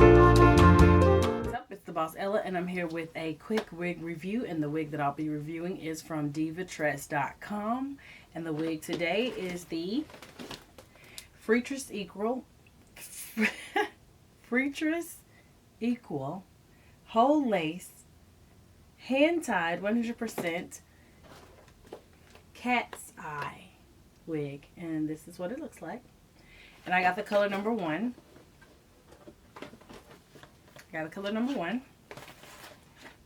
What's up? It's the Boss Ella, and I'm here with a quick wig review. And the wig that I'll be reviewing is from DaBossElla.com. And the wig today is the Freetress Equal Whole Lace Hand Tied 100% Cat's Eye wig. And this is what it looks like. And I got the color number 1.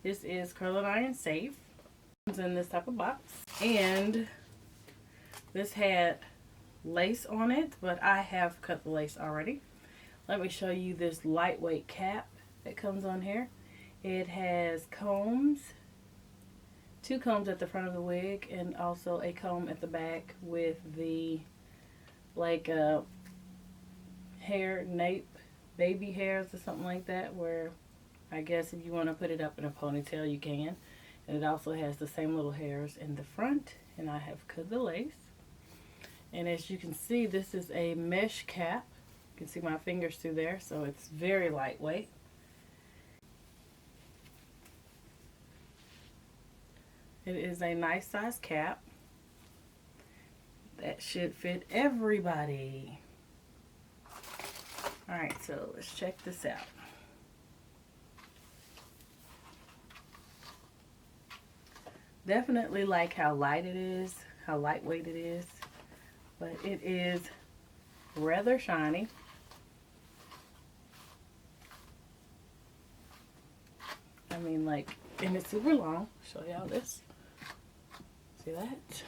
This is curl and iron safe. It's in this type of box. And this had lace on it, but I have cut the lace already. Let me show you this lightweight cap that comes on here. It has combs, 2 combs at the front of the wig, and also a comb at the back with the hair nape, baby hairs or something like that, where I guess if you want to put it up in a ponytail you can. And it also has the same little hairs in the front, and I have cut the lace. And as you can see, this is a mesh cap. You can see my fingers through there, so it's very lightweight. It is a nice size cap that should fit everybody. Alright, so let's check this out. Definitely like how light it is, how lightweight it is, but it is rather shiny. I mean, like, and it's super long. Show y'all this. See that?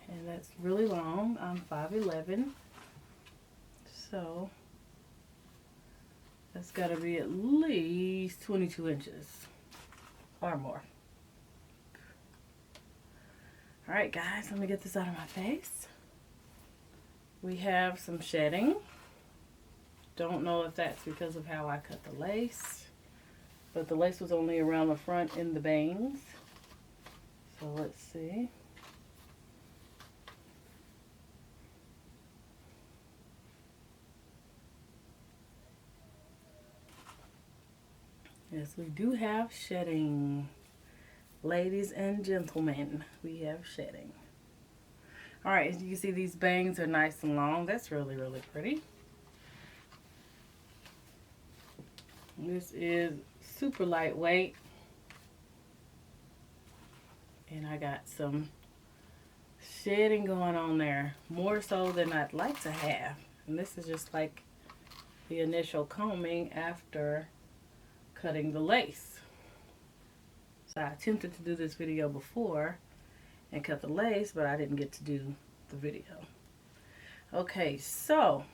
And that's really long. I'm 5'11", so that's got to be at least 22 inches or more. Alright guys, let me get this out of my face. We have some shedding. Don't know if that's because of how I cut the lace, but the lace was only around the front in the bangs. So let's see. Yes, we do have shedding. Ladies and gentlemen, we have shedding. Alright, as you can see, these bangs are nice and long. That's really, really pretty. This is super lightweight. And I got some shedding going on there. More so than I'd like to have. And this is just like the initial combing after cutting the lace. So I attempted to do this video before and cut the lace, but I didn't get to do the video. Okay, so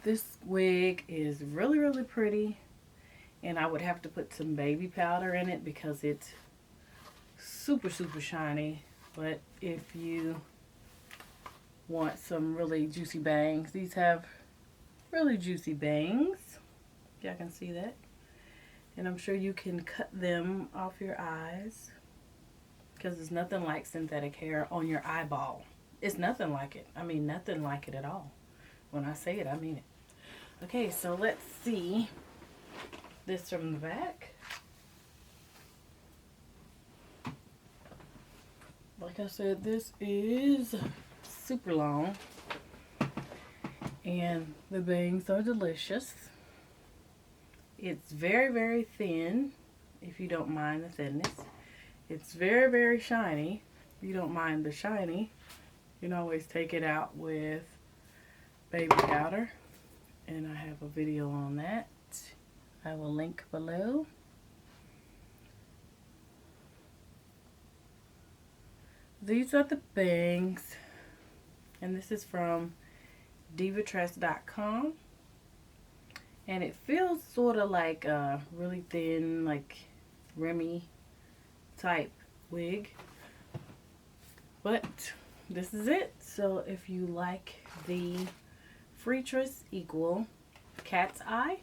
this wig is really, really pretty, and I would have to put some baby powder in it because it's super, super shiny. But if you want some really juicy bangs, these have really juicy bangs. Y'all can see that. And I'm sure you can cut them off your eyes, because there's nothing like synthetic hair on your eyeball. It's nothing like it. I mean, nothing like it at all. When I say it, I mean it. Okay, so let's see this from the back. Like I said, this is super long, and the bangs are delicious. It's very, very thin, if you don't mind the thinness. It's very, very shiny. If you don't mind the shiny, you can always take it out with baby powder. And I have a video on that. I will link below. These are the bangs. And this is from DaBossElla.com. And it feels sort of like a really thin, like Remy type wig. But this is it. So if you like the Freetress Equal Cat's Eye,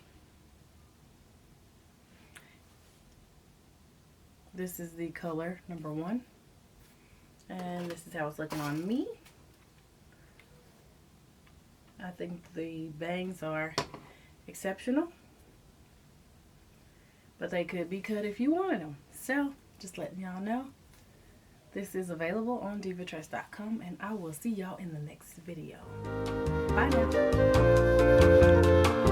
this is the color number 1. And this is how it's looking on me. I think the bangs are exceptional. But they could be cut if you wanted them. So, just letting y'all know. This is available on Freetress.com, and I will see y'all in the next video. Bye now.